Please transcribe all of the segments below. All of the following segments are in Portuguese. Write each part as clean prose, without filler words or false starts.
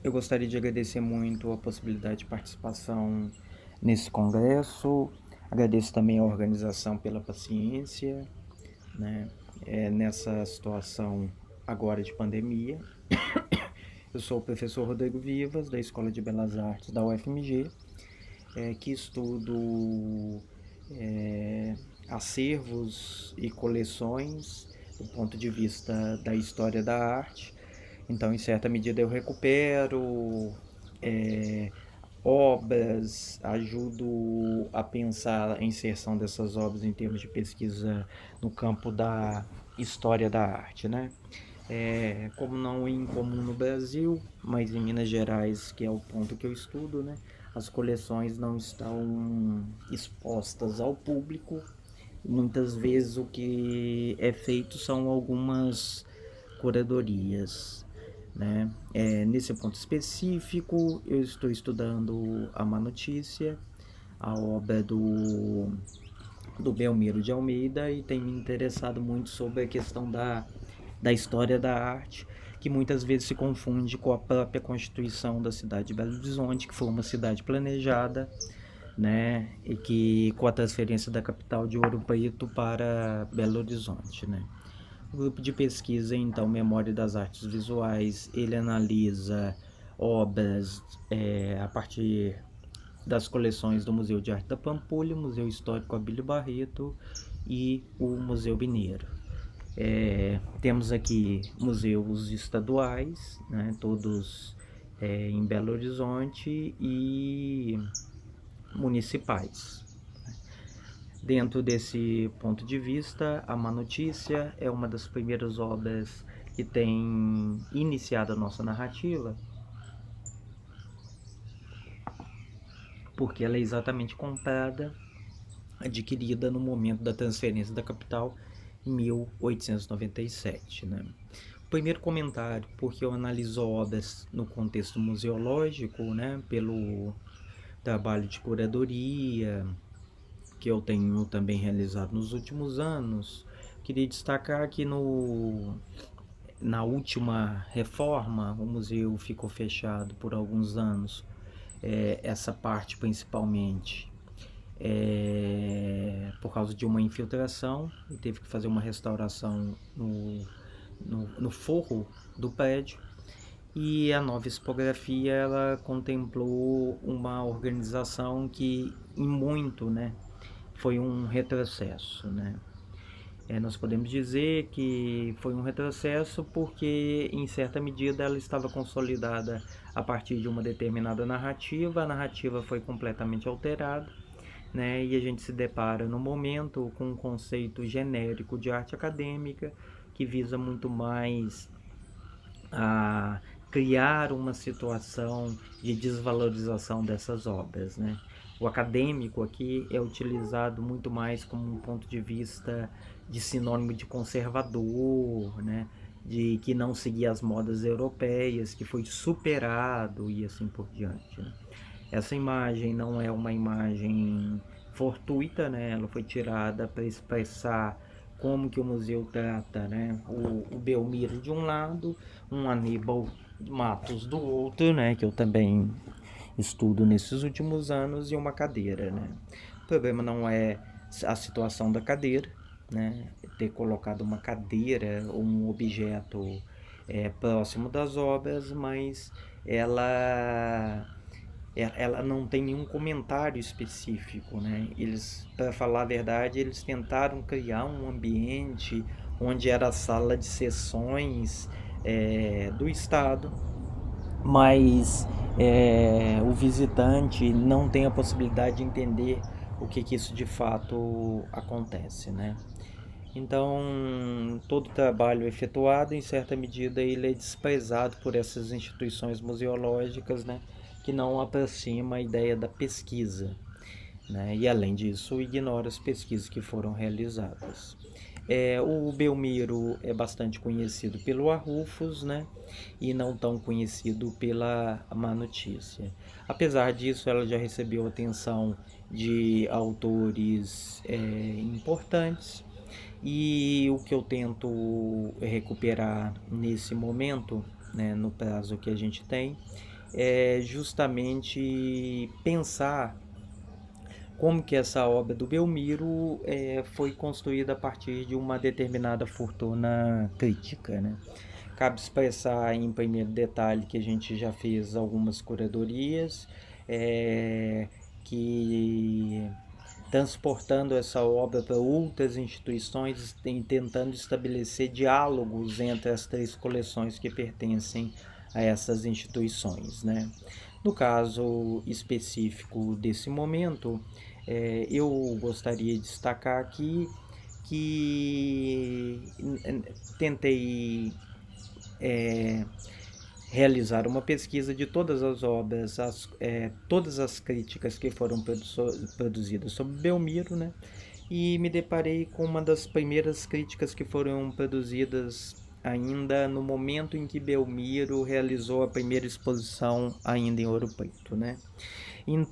Eu gostaria de agradecer muito a possibilidade de participação nesse congresso. Agradeço também a organização pela paciência, né? Nessa situação agora de pandemia. Eu sou o professor Rodrigo Vivas, da Escola de Belas Artes da UFMG, que estudo acervos e coleções do ponto de vista da história da arte. Então, em certa medida, eu recupero é, obras, ajudo a pensar a inserção dessas obras em termos de pesquisa no campo da história da arte, né? Como não é incomum no Brasil, mas em Minas Gerais, que é o ponto que eu estudo, né? As coleções não estão expostas ao público. Muitas vezes o que é feito são algumas curadorias, né? Nesse ponto específico, eu estou estudando a Má Notícia, a obra do Belmiro de Almeida, e tem me interessado muito sobre a questão da história da arte, que muitas vezes se confunde com a própria constituição da cidade de Belo Horizonte, que foi uma cidade planejada, né, e que com a transferência da capital de Ouro Preto para Belo Horizonte, né. O grupo de pesquisa, então, Memória das Artes Visuais, ele analisa obras a partir das coleções do Museu de Arte da Pampulha, Museu Histórico Abílio Barreto e o Museu Mineiro. Temos aqui museus estaduais, né, todos em Belo Horizonte, e municipais. Dentro desse ponto de vista, a Má Notícia é uma das primeiras obras que tem iniciado a nossa narrativa, porque ela é exatamente comprada, adquirida no momento da transferência da capital em 1897, né? O primeiro comentário, porque eu analiso obras no contexto museológico, né, pelo trabalho de curadoria que eu tenho também realizado nos últimos anos. Queria destacar que na última reforma o museu ficou fechado por alguns anos, essa parte principalmente, por causa de uma infiltração, e teve que fazer uma restauração no forro do prédio. E a nova expografia, ela contemplou uma organização que em muito, né, foi um retrocesso, né. Nós podemos dizer que foi um retrocesso porque, em certa medida, ela estava consolidada a partir de uma determinada narrativa. A narrativa foi completamente alterada, né? E a gente se depara no momento com um conceito genérico de arte acadêmica que visa muito mais a criar uma situação de desvalorização dessas obras, né? O acadêmico aqui é utilizado muito mais como um ponto de vista de sinônimo de conservador, né? De que não seguia as modas europeias, que foi superado e assim por diante, né? Essa imagem não é uma imagem fortuita, né? Ela foi tirada para expressar como que o museu trata, né, o Belmiro de um lado, um Aníbal Matos do outro, né, que eu também estudo nesses últimos anos, e uma cadeira, né. O problema não é a situação da cadeira, né, ter colocado uma cadeira ou um objeto próximo das obras, mas ela ela não tem nenhum comentário específico, né? Eles, para falar a verdade, eles tentaram criar um ambiente onde era a sala de sessões do Estado, mas o visitante não tem a possibilidade de entender o que isso de fato acontece, né? Então, todo trabalho efetuado, em certa medida, ele é desprezado por essas instituições museológicas, né, que não aproxima a ideia da pesquisa, né, e, além disso, ignora as pesquisas que foram realizadas. O Belmiro é bastante conhecido pelo Arrufos, né, e não tão conhecido pela Má Notícia. Apesar disso, ela já recebeu atenção de autores importantes, e o que eu tento recuperar nesse momento, né, no prazo que a gente tem, é justamente pensar como que essa obra do Belmiro foi construída a partir de uma determinada fortuna crítica, né? Cabe expressar em primeiro detalhe que a gente já fez algumas curadorias, que transportando essa obra para outras instituições e tentando estabelecer diálogos entre as três coleções que pertencem a essas instituições, né? No caso específico desse momento, eu gostaria de destacar aqui que tentei realizar uma pesquisa de todas as obras, todas as críticas que foram produzidas sobre Belmiro, né? E me deparei com uma das primeiras críticas que foram produzidas ainda no momento em que Belmiro realizou a primeira exposição ainda em Ouro Preto, né? Em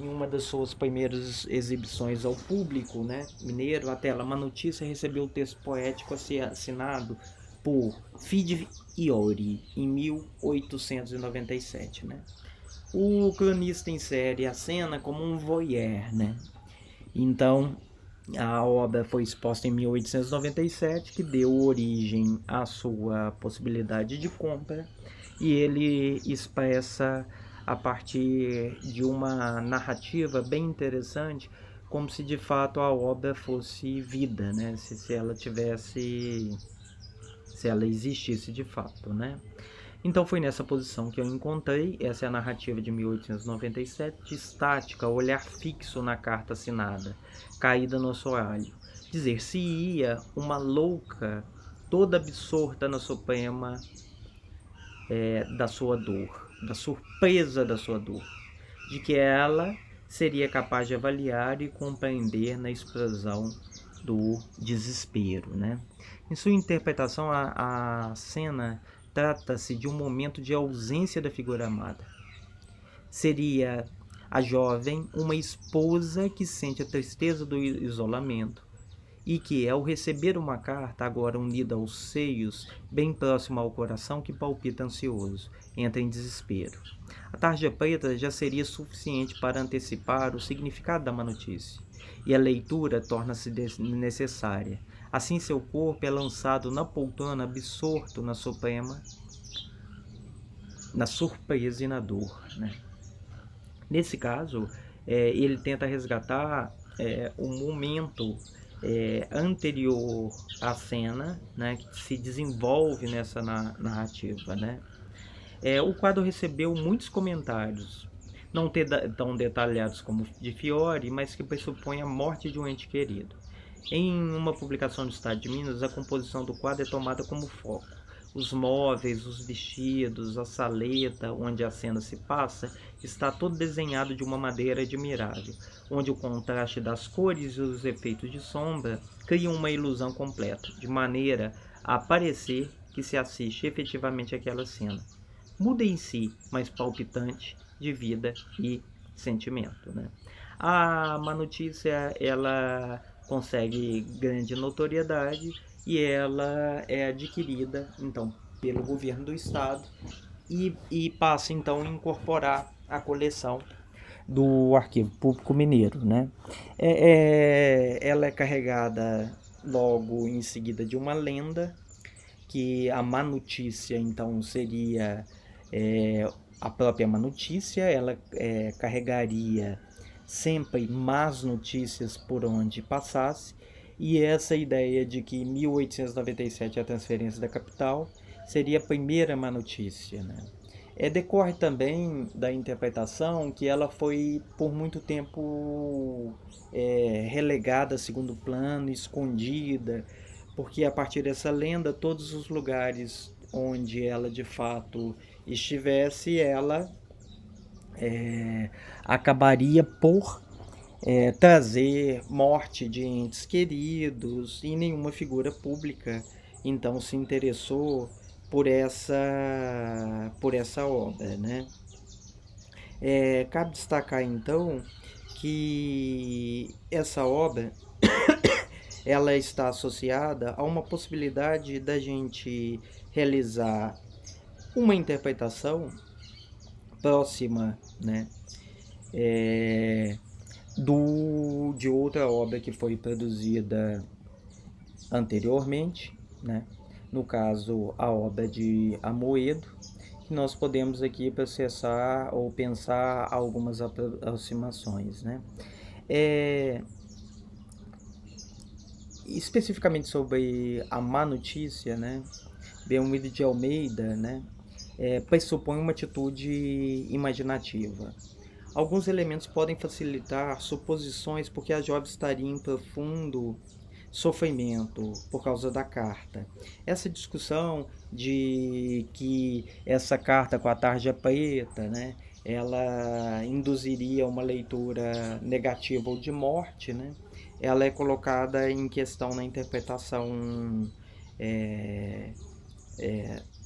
uma das suas primeiras exibições ao público, né, mineiro, a tela Uma Notícia recebeu o texto poético assinado por Fid Iori em 1897, né? O cronista insere a cena como um voyeur, né? Então, a obra foi exposta em 1897, que deu origem à sua possibilidade de compra, e ele expressa a partir de uma narrativa bem interessante, como se de fato a obra fosse vida, né? Se ela existisse de fato, né? Então foi nessa posição que eu encontrei. Essa é a narrativa de 1897, estática, olhar fixo na carta assinada, caída no assoalho. Dizer-se-ia uma louca, toda absorta na suprema da sua dor, da surpresa da sua dor, de que ela seria capaz de avaliar e compreender na explosão do desespero, né? Em sua interpretação, a cena trata-se de um momento de ausência da figura amada. Seria a jovem uma esposa que sente a tristeza do isolamento e que, ao receber uma carta agora unida aos seios, bem próxima ao coração que palpita ansioso, entra em desespero. A tarja preta já seria suficiente para antecipar o significado da má notícia, e a leitura torna-se necessária. Assim seu corpo é lançado na poltrona, absorto na surpresa e na dor, né? Nesse caso, ele tenta resgatar o momento anterior à cena, né, que se desenvolve nessa narrativa, né? O quadro recebeu muitos comentários, não tão detalhados como de Fiore, mas que pressupõem a morte de um ente querido. Em uma publicação do Estado de Minas, a composição do quadro é tomada como foco. Os móveis, os vestidos, a saleta onde a cena se passa, está todo desenhado de uma maneira admirável, onde o contraste das cores e os efeitos de sombra criam uma ilusão completa, de maneira a parecer que se assiste efetivamente àquela cena. Muda em si, mas palpitante, de vida e sentimento, né? A má notícia, ela consegue grande notoriedade e ela é adquirida então pelo governo do estado e passa então a incorporar a coleção do Arquivo Público Mineiro, né? Ela é carregada logo em seguida de uma lenda, que a má notícia então seria a própria má notícia. Ela carregaria sempre más notícias por onde passasse, e essa ideia de que em 1897 a transferência da capital seria a primeira má notícia, né? Decorre também da interpretação que ela foi por muito tempo relegada a segundo plano, escondida, porque a partir dessa lenda, todos os lugares onde ela de fato estivesse, ela acabaria por trazer morte de entes queridos, e nenhuma figura pública então se interessou por essa obra, né? Cabe destacar então que essa obra ela está associada a uma possibilidade da gente realizar uma interpretação próxima, né, de outra obra que foi produzida anteriormente, né, no caso a obra de Amoedo, que nós podemos aqui processar ou pensar algumas aproximações, né. Especificamente sobre a má notícia, né, Belmiro de Almeida, né, pressupõe uma atitude imaginativa. Alguns elementos podem facilitar suposições porque a jovem estaria em profundo sofrimento por causa da carta. Essa discussão de que essa carta com a tarja preta, né, ela induziria uma leitura negativa ou de morte, né, ela é colocada em questão na interpretação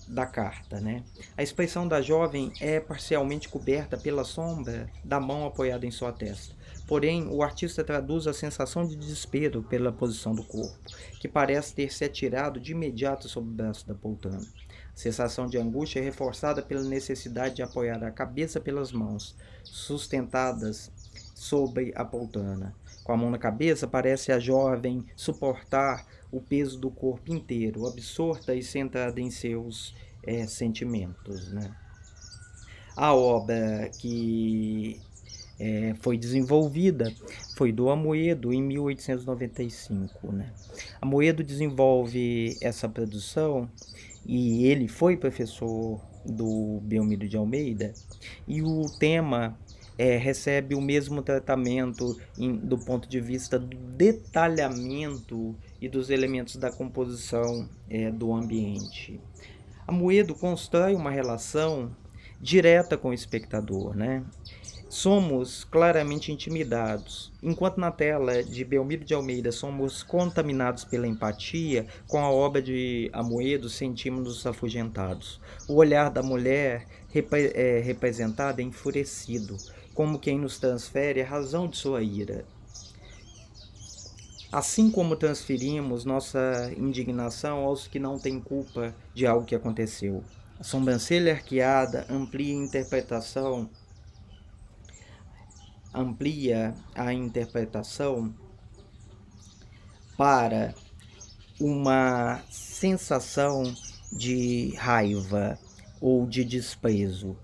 da carta, né? A expressão da jovem é parcialmente coberta pela sombra da mão apoiada em sua testa. Porém, o artista traduz a sensação de desespero pela posição do corpo, que parece ter se atirado de imediato sobre o braço da poltrona. A sensação de angústia é reforçada pela necessidade de apoiar a cabeça pelas mãos, sustentadas sobre a poltrona. Com a mão na cabeça, parece a jovem suportar o peso do corpo inteiro, absorta e centrada em seus sentimentos, né? A obra que foi desenvolvida foi do Amoedo em 1895, né? Amoedo desenvolve essa produção e ele foi professor do Belmiro de Almeida, e o tema recebe o mesmo tratamento do ponto de vista do detalhamento e dos elementos da composição do ambiente. Amoedo constrói uma relação direta com o espectador, né? Somos claramente intimidados, enquanto na tela de Belmiro de Almeida somos contaminados pela empatia, com a obra de Amoedo sentimos-nos afugentados. O olhar da mulher representada é enfurecido, como quem nos transfere a razão de sua ira. Assim como transferimos nossa indignação aos que não têm culpa de algo que aconteceu. A sobrancelha arqueada amplia a interpretação para uma sensação de raiva ou de desprezo.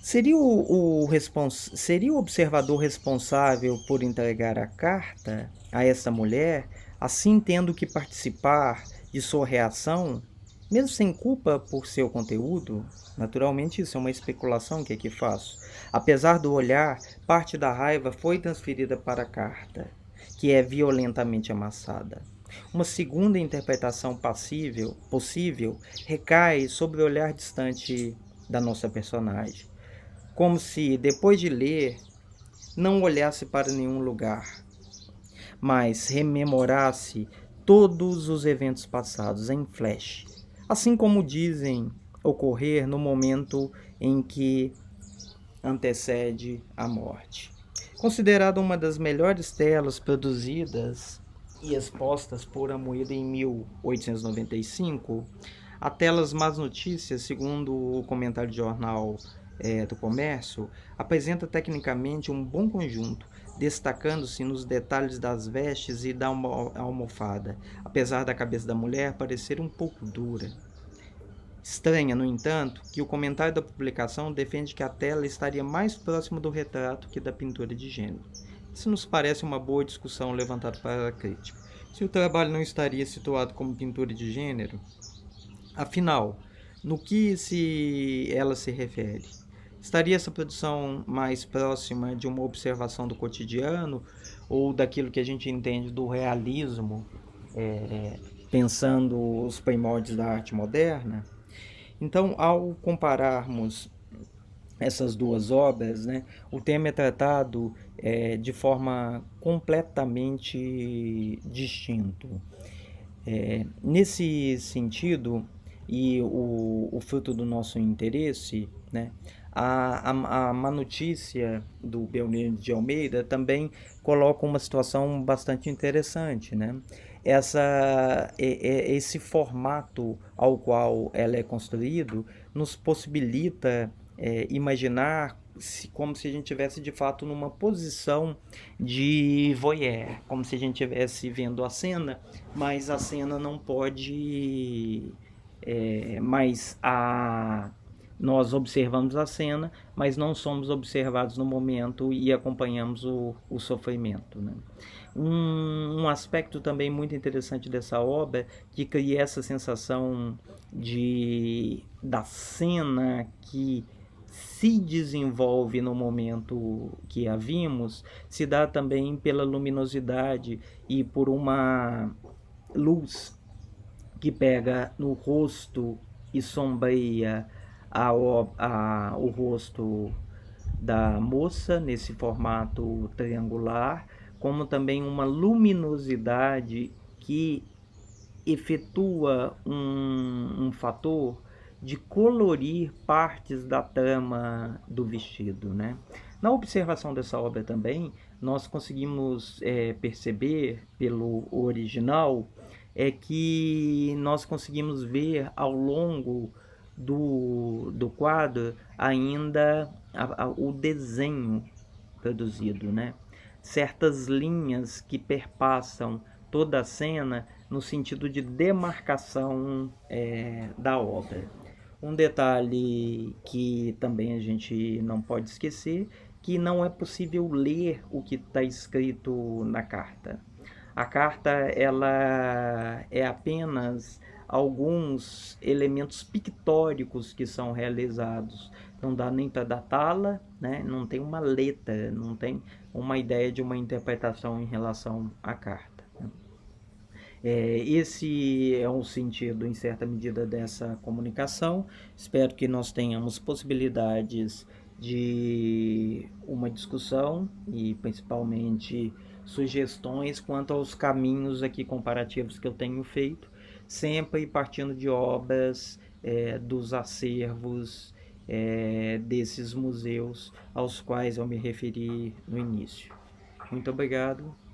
Seria o observador responsável por entregar a carta a essa mulher, assim tendo que participar de sua reação, mesmo sem culpa por seu conteúdo? Naturalmente, isso é uma especulação que aqui faço. Apesar do olhar, parte da raiva foi transferida para a carta, que é violentamente amassada. Uma segunda interpretação possível recai sobre o olhar distante da nossa personagem, como se, depois de ler, não olhasse para nenhum lugar, mas rememorasse todos os eventos passados em flash, assim como dizem ocorrer no momento em que antecede a morte. Considerada uma das melhores telas produzidas e expostas por Amoedo em 1895, a Telas Más Notícias, segundo o comentário de jornal do Comércio, apresenta tecnicamente um bom conjunto, destacando-se nos detalhes das vestes e da almofada, apesar da cabeça da mulher parecer um pouco dura. Estranha, no entanto, que o comentário da publicação defende que a tela estaria mais próxima do retrato que da pintura de gênero. Isso nos parece uma boa discussão levantada para a crítica. Se o trabalho não estaria situado como pintura de gênero, afinal, no que ela se refere? Estaria essa produção mais próxima de uma observação do cotidiano ou daquilo que a gente entende do realismo, pensando os primórdios da arte moderna? Então, ao compararmos essas duas obras, né, o tema é tratado de forma completamente distinto. Nesse sentido, e o fruto do nosso interesse, né, a má notícia do Belmiro de Almeida também coloca uma situação bastante interessante, né? esse formato ao qual ela é construído nos possibilita imaginar como se a gente estivesse de fato numa posição de voyeur, como se a gente estivesse vendo a cena, mas a cena não pode. Mas nós observamos a cena, mas não somos observados no momento e acompanhamos o sofrimento, né? Um aspecto também muito interessante dessa obra que cria essa sensação da cena que se desenvolve no momento que a vimos, se dá também pela luminosidade e por uma luz que pega no rosto e sombreia o rosto da moça nesse formato triangular, como também uma luminosidade que efetua um fator de colorir partes da trama do vestido, né? Na observação dessa obra também, nós conseguimos perceber pelo original que nós conseguimos ver ao longo do quadro ainda o desenho produzido, né? Certas linhas que perpassam toda a cena no sentido de demarcação da obra. Um detalhe que também a gente não pode esquecer, que não é possível ler o que está escrito na carta. A carta ela é apenas alguns elementos pictóricos que são realizados. Não dá nem para datá-la, né? Não tem uma letra, não tem uma ideia de uma interpretação em relação à carta. Esse é um sentido, em certa medida, dessa comunicação. Espero que nós tenhamos possibilidades de uma discussão e, principalmente, sugestões quanto aos caminhos aqui comparativos que eu tenho feito, sempre partindo de obras dos acervos desses museus aos quais eu me referi no início. Muito obrigado.